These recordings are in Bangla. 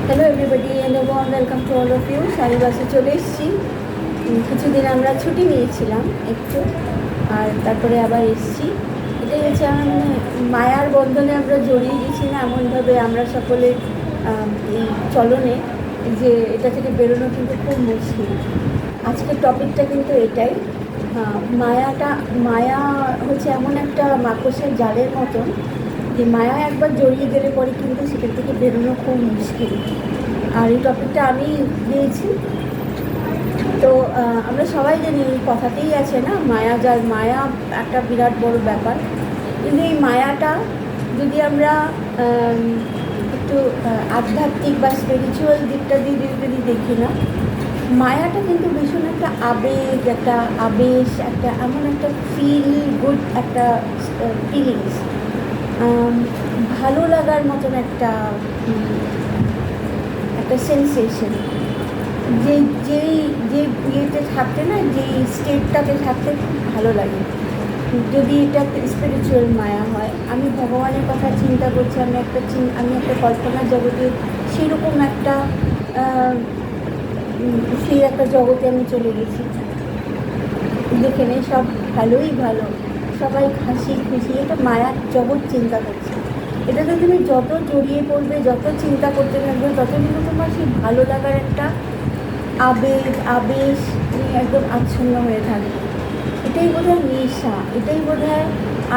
Hello everybody and welcome to all of you. শাড়িবাসে চলে এসেছি। কিছুদিন আমরা ছুটি নিয়েছিলাম একটু, আর তারপরে আবার এসেছি। এটাই হচ্ছে আমার মায়ার বন্ধনে আমরা জড়িয়ে গেছি না এমনভাবে আমরা সকলে এই চলনে, যে এটা থেকে বেরোনো কিন্তু খুব মুশকিল। আজকের টপিকটা কিন্তু এটাই। মায়া হচ্ছে এমন একটা মাকড়সার জালের মতন, যে মায়া একবার জড়িয়ে গেলে পরে কিন্তু সেখান থেকে বেরোনো খুব মুশকিল। আর এই টপিকটা আমি দিয়েছি। তো আমরা সবাই জানি, কথাতেই আছে না, মায়া জাল। মায়া একটা বিরাট বড় ব্যাপার, কিন্তু এই মায়াটা যদি আমরা একটু আধ্যাত্মিক বা স্পিরিচুয়াল দিকটা দিয়ে যদি দেখি না, মায়াটা কিন্তু ভীষণ একটা আবেগ, একটা আবেশ, একটা এমন একটা ফিল গুড, একটা ফিলিংস, ভালো লাগার মতন একটা একটা সেন্সেশন, যেই ইয়েতে থাকতে না, যেই স্টেটটাতে থাকতে খুব ভালো লাগে। যদি এটা স্পিরিচুয়াল মায়া হয়, আমি ভগবানের কথা চিন্তা করছি, আমি একটা কল্পনার জগতে সেরকম একটা সেই একটা জগতে আমি চলে গেছি, যেখানে সব ভালোই ভালো, সবাই হাসি খুশি, এটা মায়ার জগৎ চিন্তা করছে। এটাতে তুমি যত জড়িয়ে পড়বে, যত চিন্তা করতে থাকবে, তত কিন্তু তোমার সেই ভালো লাগার একটা আবেশ তুমি একদম আচ্ছন্ন হয়ে থাকবে। এটাই বোধহয় নেশা, এটাই বোধহয়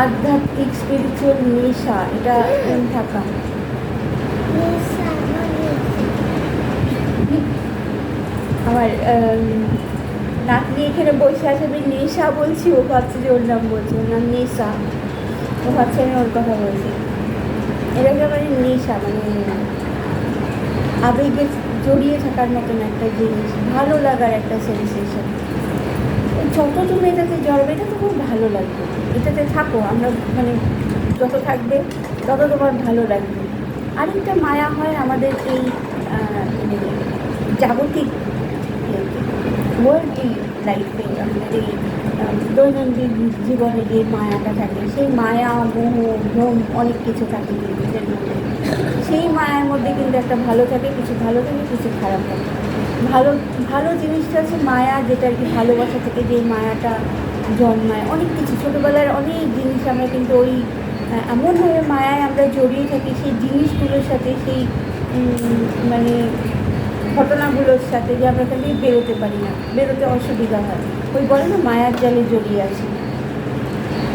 আধ্যাত্মিক স্পিরিচুয়াল নেশা, এটা থাকা। আমার নাতনি এখানে বসে আছে, আমি নেশা বলছি, ও ভাবছে যে ওর নাম বলছি, ওর নাম নেশা, ও ভাবছে আমি ওর কথা বলছি। এটাকে মানে নেশা, মানে আবেগে জড়িয়ে থাকার মতন একটা জিনিস, ভালো লাগার একটা সেন্সেশন। যত তুমি এটাতে জড়বে, এটা তো খুব ভালো লাগবে, এটাতে থাকো, আমরা মানে যত থাকবে তত তোমার ভালো লাগবে। আরেকটা মায়া হয় আমাদের এই জাগতিক ওয়ার্ল্ডলি লাইফে, আমাদের এই দৈনন্দিন জীবনে যে মায়াটা থাকে, সেই মায়া, মোহ, ভ্রম, অনেক কিছু থাকে নিজেদের মধ্যে। সেই মায়ার মধ্যে কিন্তু একটা ভালো থাকে, কিছু ভালো থাকে, কিছু খারাপ থাকে। ভালো জিনিসটা আছে মায়া, যেটা আর কি ভালোবাসা থেকে যে মায়াটা জন্মায়। অনেক কিছু ছোটোবেলার অনেক জিনিস আমরা কিন্তু ওই এমনভাবে মায়ায় আমরা জড়িয়ে থাকি, সেই জিনিসগুলোর সাথে, সেই মানে ঘটনাগুলোর সাথে, যে আমরা এখান থেকে বেরোতে পারি না, বেরোতে অসুবিধা হয়। ওই বলে না, মায়ার জালে জড়িয়ে আছি।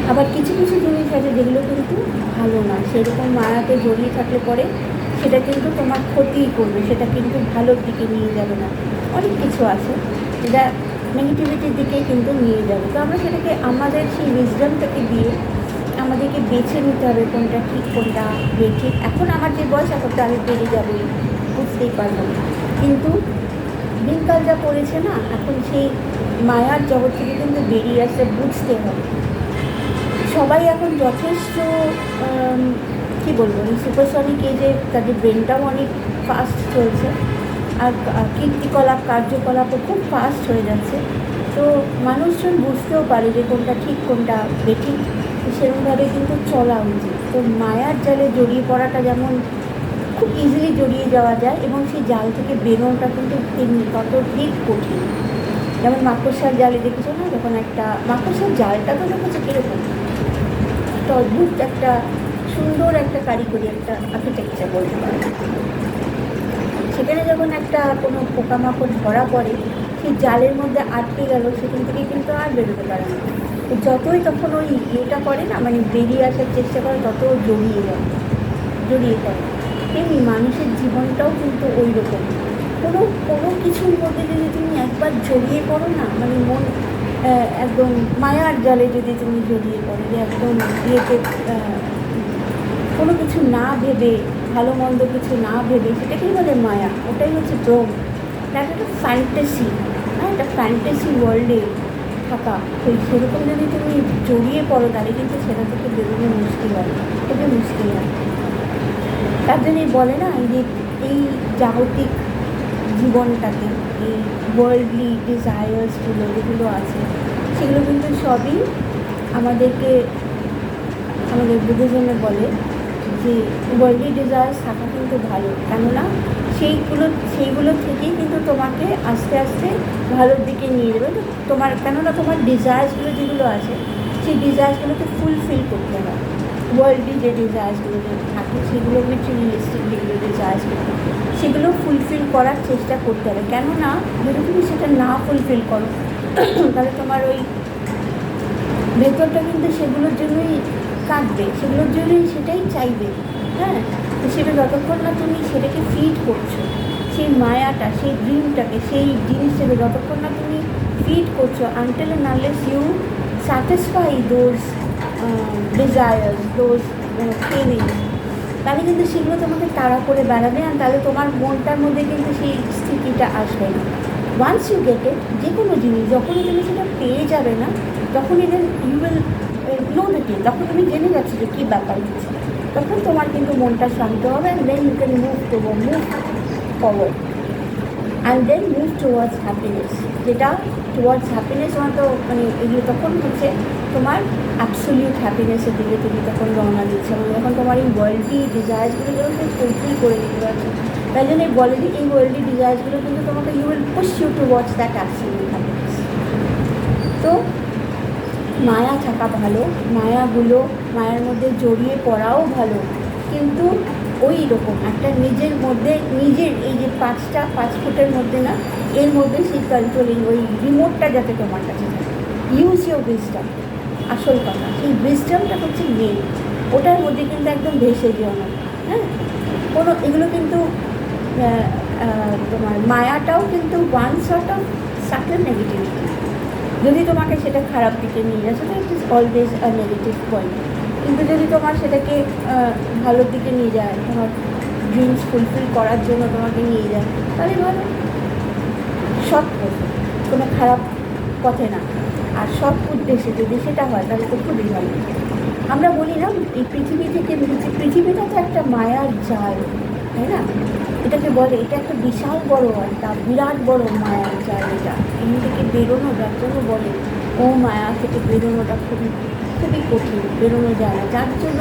আবার কিছু কিছু জিনিস আছে যেগুলো কিন্তু ভালো না, সেরকম মায়াতে জড়িয়ে থাকলে পরে সেটা কিন্তু তোমার ক্ষতিই করবে, সেটা কিন্তু ভালোর দিকে নিয়ে যাবে না। অনেক কিছু আছে যেটা নেগেটিভিটির দিকে কিন্তু নিয়ে যাবে। তো আমরা সেটাকে আমাদের সেই উইজডমটাকে দিয়ে আমাদেরকে বেছে নিতে হবে কোনটা ঠিক, কোনটা বেঠিক। এখন আমার যে বয়স, এখন তো আমি বেরিয়ে যাবোই, বুঝতেই পারবো না। কিন্তু দিনকাল যা পড়েছে না, এখন সেই মায়ার জগৎ থেকে কিন্তু বেরিয়ে আসতে বুঝতে হবে। সবাই এখন যথেষ্ট কী বলবো, এই সুপারসনিক এজে তাদের ব্রেনটাও অনেক ফাস্ট চলছে, আর কার্যকলাপও খুব ফাস্ট হয়ে যাচ্ছে। তো মানুষজন বুঝতেও পারে যে কোনটা ঠিক, কোনটা বেঠিক, সেরকমভাবে কিন্তু চলা উচিত। তো মায়ার জালে জড়িয়ে পড়াটা যেমন খুব ইজিলি জড়িয়ে যাওয়া যায়, এবং সেই জাল থেকে বেরোনোটা কিন্তু তত ঠিক কঠিন। যেমন মাকড়সার জালে দেখেছো না, যখন একটা মাকড়সার জালটা তো দেখেছো কীরকম একটা অদ্ভুত, একটা সুন্দর একটা কারিগরি, একটা আর্কিটেকচার বলতে পারে। সেখানে যখন একটা কোনো পোকামাকড় ধরা পড়ে, সেই জালের মধ্যে আটকে গেল, সেখান থেকে কিন্তু আর বেরোতে পারে না। যতই তখন ওই ইয়েটা করে না, মানে বেরিয়ে আসার চেষ্টা করে, তত জড়িয়ে পড়ে। তেমনি মানুষের জীবনটাও কিন্তু ওই রকম। কোনো কিছুর মধ্যে যদি তুমি একবার জড়িয়ে পড়ো না, মানে মন একদম মায়ার জালে যদি তুমি জড়িয়ে পড়ো, যে একদম ইয়েতে কোনো কিছু না ভেবে, ভালো মন্দ কিছু না ভেবে, সেটাকেই বলে মায়া। ওটাই হচ্ছে ভ্রম, একটা ফ্যান্টাসি, একটা ফ্যান্টাসি ওয়ার্ল্ডে থাকা। সেরকম যদি তুমি জড়িয়ে পড়ো, তাহলে কিন্তু সেটা থেকে বেরোনো মুশকিল হয়, খুবই মুশকিল হয়। তার জন্যই বলে না, এই জাগতিক জীবনটাকে, এই ওয়ার্ল্ডলি ডিজায়ার্সগুলো যেগুলো আছে, সেগুলো কিন্তু সবই আমাদেরকে, আমাদের বুদ্ধিজমে বলে যে ওয়ার্ল্ডলি ডিজায়ার্স থাকা কিন্তু ভালো, কেননা সেইগুলো থেকেই কিন্তু তোমাকে আস্তে আস্তে ভালোর দিকে নিয়ে যাবে। তো তোমার কেননা তোমার ডিজায়ার্সগুলো যেগুলো আছে সেই ডিজায়ার্সগুলোকে ফুলফিল করতে হয়। ওয়ার্ল্ডলি যে ডিজায়ার্সগুলো থাকে সেগুলো মেটেরিয়ালিস্টিক যেগুলো ডিজায়ার্সগুলো সেগুলো ফুলফিল করার চেষ্টা করতে হবে। কেননা যদি তুমি সেটা না ফুলফিল করো তাহলে তোমার ওই ভেতরটা কিন্তু সেগুলোর জন্যই কাঁদবে, সেগুলোর জন্যই সেটাই চাইবে। হ্যাঁ, তো সেটা যতক্ষণ না তুমি সেটাকে ফিড করছো, সেই মায়াটা, সেই ড্রিমটাকে, সেই জিনিসটাকে যতক্ষণ না তুমি ফিড করছো, until and unless you satisfy those desires, those feelings, তাহলে কিন্তু সেগুলো তোমাকে তাড়া করে বেড়াবে। আর তাহলে তোমার মনটার মধ্যে কিন্তু সেই স্থিতিটা আসবে না। ওয়ান্স ইউ গেট ইট, যে কোনো জিনিস যখনই তুমি সেটা পেয়ে যাবে না, তখনই then you will know the thing, তখন তুমি জেনে যাচ্ছ যে কী ব্যাপার হচ্ছে, তখন তোমার কিন্তু মনটা শান্ত হবে। And then you can move forward and then move towards happiness. যেটা টুয়ার্ডস হ্যাপিনেস তো মানে এগুলো তখন হচ্ছে তোমার অ্যাবসলিউট হ্যাপিনেসের দিকে তুমি তখন রওনা দিচ্ছে। এবং যখন তোমার এই ওয়ার্ল্ডলি ডিজায়ার্সগুলো যখন তুমি ফুলফিল করে দিতে পারছো, তাই জন্য এই ওয়ার্ল্ডলি ডিজায়ার্সগুলো কিন্তু তোমাকে you will push you towards that absolute happiness. তো মায়া থাকা ভালো, মায়ার মধ্যে জড়িয়ে পড়াও ভালো, কিন্তু ওই রকম একটা নিজের মধ্যে নিজের এই যে 5 ফুটের মধ্যে না, এর মধ্যে সেই কন্ট্রোলিং ওই রিমোটটা যাতে তোমার কাছে থাকে। ইউজ ইউর উইজডম, আসল কথা সেই উইজডমটা হচ্ছে মেন, ওটার মধ্যে কিন্তু একদম ভেসে যেও না। হ্যাঁ, কোনো এগুলো কিন্তু তোমার মায়াটাও কিন্তু one sort of subtle negativity. যদি তোমাকে সেটা খারাপ দিকে নিয়ে যাচ্ছে তো it is always a negative point. কিন্তু যদি তোমার সেটাকে ভালোর দিকে নিয়ে যায়, তোমার ড্রিমস ফুলফিল করার জন্য তোমাকে নিয়ে যায়, তাহলে ভালো, সৎ পথে, কোনো খারাপ পথে না। আর সৎ উদ্দেশ্যে যদি সেটা হয় তাহলে তো খুবই ভালো। আমরা বলি না এই পৃথিবী থেকে পৃথিবীটা তো একটা মায়ার জাল, তাই না? এটাকে বলে এটা একটা বিশাল বড়, একটা বিরাট বড় মায়ার জাল। এটা এখান থেকে বেরোনো, যার জন্য বলে ও মায়া থেকে বেরোনোটা খুবই খুবই কঠিন, বেরোনো যায় না। যার জন্য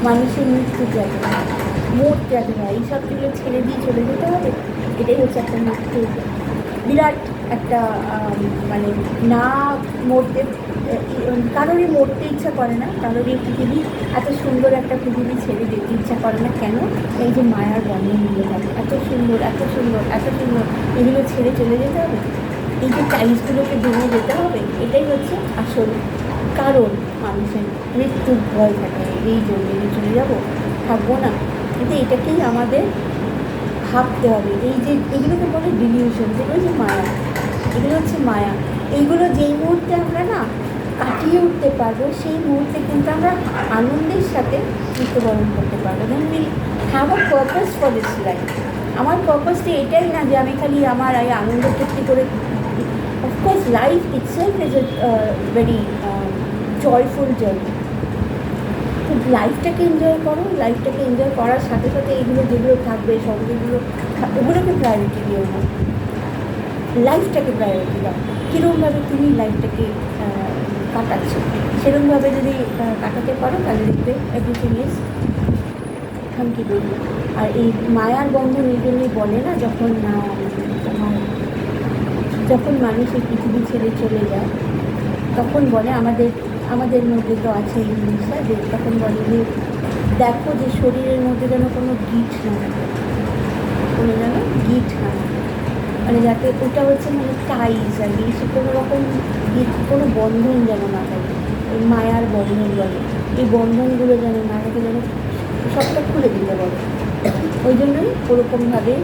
মানুষের মৃত্যু যেতে হয়, মোট যেতে হয়, এইসব যেগুলো ছেড়ে দিয়ে চলে যেতে হবে, এটাই হচ্ছে একটা মৃত্যু। বিরাট একটা মানে না মরতে কারোরই মরতে ইচ্ছা করে না, কারোরই পৃথিবী এত সুন্দর একটা পৃথিবী ছেড়ে যেতে ইচ্ছা করে না। কেন? এই যে মায়ার বন্ধনগুলো থাকে, এত সুন্দর এত সুন্দর এত সুন্দর, এগুলো ছেড়ে চলে যেতে হবে, এই যে টাইলসগুলোকে ভেঙে যেতে হবে, এটাই হচ্ছে আসল কারণ। মানুষের মৃত্যুর ভয় থাকে, এই জন্য চলে যাবো, থাকবো না। কিন্তু এটাকেই আমাদের ভাবতে হবে। এই যে এগুলোকে বলে ডিলিউশন, যেগুলো হচ্ছে মায়া, এগুলো হচ্ছে মায়া। এইগুলো যেই মুহূর্তে আমরা না কাটিয়ে উঠতে পারবো, সেই মুহূর্তে কিন্তু আমরা আনন্দের সাথে মৃত্যুবরণ করতে পারবো। Then will have a purpose for this life. আমার পারপাসটা এটাই না যে আমি খালি আমার এই আনন্দ ফুর্তি করে। Of course life itself is a very joyful journey. তো লাইফটাকে এনজয় করো, লাইফটাকে এনজয় করার সাথে সাথে এইগুলো যেগুলো থাকবে সঙ্গীগুলো, ওগুলোকে প্রায়োরিটি দিও না, লাইফটাকে প্রায়োরিটি দাও। কীরকমভাবে তুমি লাইফটাকে কাটাচ্ছ, সেরকমভাবে যদি কাটাতে পারো তাহলে দেখবে এভরিথিং ইজ হাঙ্কি ডোরি। আর এই মায়ার বন্ধন এই জন্যই বলে না, যখন মানুষ এই পৃথিবী ছেড়ে চলে যায় তখন বলে, আমাদের মধ্যে তো আছে এই জিনিসটা, যে তখন বলে যে দেখো যে শরীরের মধ্যে যেন কোনো গিট না থাকে, গিট না থাকে, মানে যাতে ওটা হচ্ছে মানে টাইজ আর কি, সে কোনো রকম কোনো বন্ধন যেন না থাকে। এই মায়ার বন্ধন বলে, এই বন্ধনগুলো যেন না থাকে, যেন সবটা খুলে দিতে বলে। ওই জন্যই ওরকমভাবে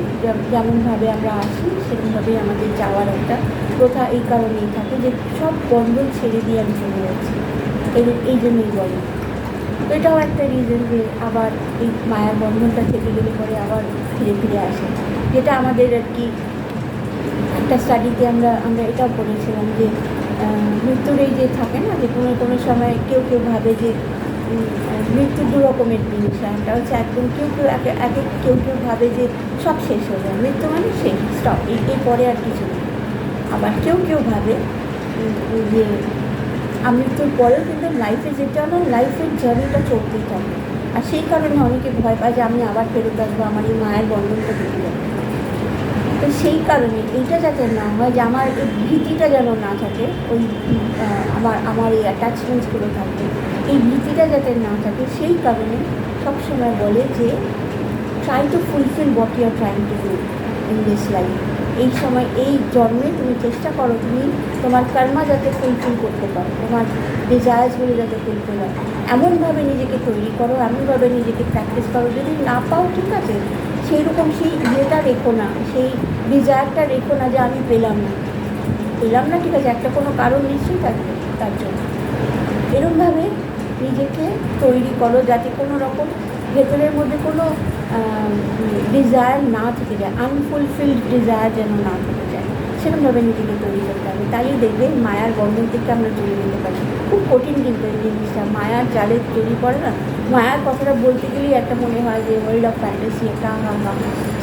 যেমনভাবে আমরা আসি সেরকমভাবেই আমাদের যাওয়ার একটা প্রথা এই কারণেই থাকে, যে সব বন্ধন ছেড়ে দিয়ে আমি চলে যাচ্ছি, এই জন্যই বলে। তো এটাও একটা রিজন যে আবার এই মায়ার বন্ধনটা থেকে গেলে পরে আবার ফিরে ফিরে আসে। যেটা আমাদের আর কি একটা স্টাডিতে আমরা এটাও পড়েছিলাম যে মৃত্যুর এই যে থাকে না, যে কোনো সময় কেউ ভাবে যে মৃত্যু দু রকমের জিনিস। একটা হচ্ছে একদম কেউ ভাবে যে সব শেষ হয়ে যায়, মৃত্যু মানে শেষ, স্টপ, এরপরে আর কিছু নেই। আবার কেউ ভাবে যে মৃত্যুর পরেও কিন্তু লাইফে লাইফের জার্নিটা চলতেই থাকে। আর সেই কারণে অনেকে ভয় পায় যে আমি আবার ফেরত আসবো, আমার এই মায়ের বন্ধনটা ঢুকে যাবে। সেই কারণে এইটা যাতে না হয়, যে আমার এই ভীতিটা যেন না থাকে, ওই আমার এই অ্যাটাচমেন্টসগুলো থাকে, এই ভীতিটা যাতে না থাকে, সেই কারণে সবসময় বলে যে try to fulfil what you are trying to do in this life. এই সময়, এই জন্মে তুমি চেষ্টা করো তুমি তোমার কর্মা যাতে ফুলফিল করতে পারো, তোমার ডিজায়ার্সগুলো যাতে ফুলফিল হয়। এমনভাবে নিজেকে তৈরি করো, এমনভাবে নিজেকে প্র্যাকটিস করো। যদি না পাও ঠিক আছে, সেই রকম সেই ইয়েটা রেখো না, সেই ডিজায়ারটা রেখো না যে আমি পেলাম না ঠিক আছে, একটা কোনো কারণ নিশ্চয়ই থাকবে তার জন্য। এরকমভাবে নিজেকে তৈরি করো যাতে কোনো রকম ভেতরের মধ্যে কোনো ডিজায়ার না থেকে যায়, আনফুলফিলড ডিজায়ার যেন না থেকে যায়, সেরকমভাবে নিজেকে তৈরি করতে হবে। তাই দেখবে মায়ার বন্ধন থেকে আমরা চলে যেতে পারি। খুব কঠিন কিন্তু এই জিনিসটা, মায়ার জালে তৈরি করে না। মায়ার কথাটা বলতে গেলেই একটা মনে হয় যে ওয়ার্ল্ড অফ ফ্যান্টাসি, একটা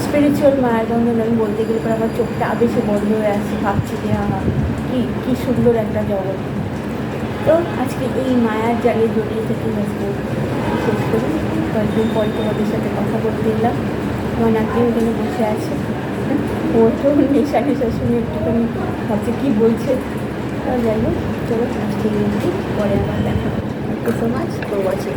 স্পিরিচুয়াল মায়ার বন্ধন আমি বলতে গেলে পরে আমার চোখটা আবেশে বন্ধ হয়ে আসছে, ভাবছি যে কী সুন্দর একটা জগৎ। তো আজকে এই মায়ার জালে জড়িয়ে থেকে আজকে শেষ করি। কয়েকদিন পরে তোমাদের সাথে কথা বলতে এলাম। আমার নাতনি ওখানে বসে আছে, ওর তো নেশা শুনে একটুখানি ভাবছে কী বলছে। যাই হোক, চলো আজকে পরে আবার দেখা। Thank you so much for watching.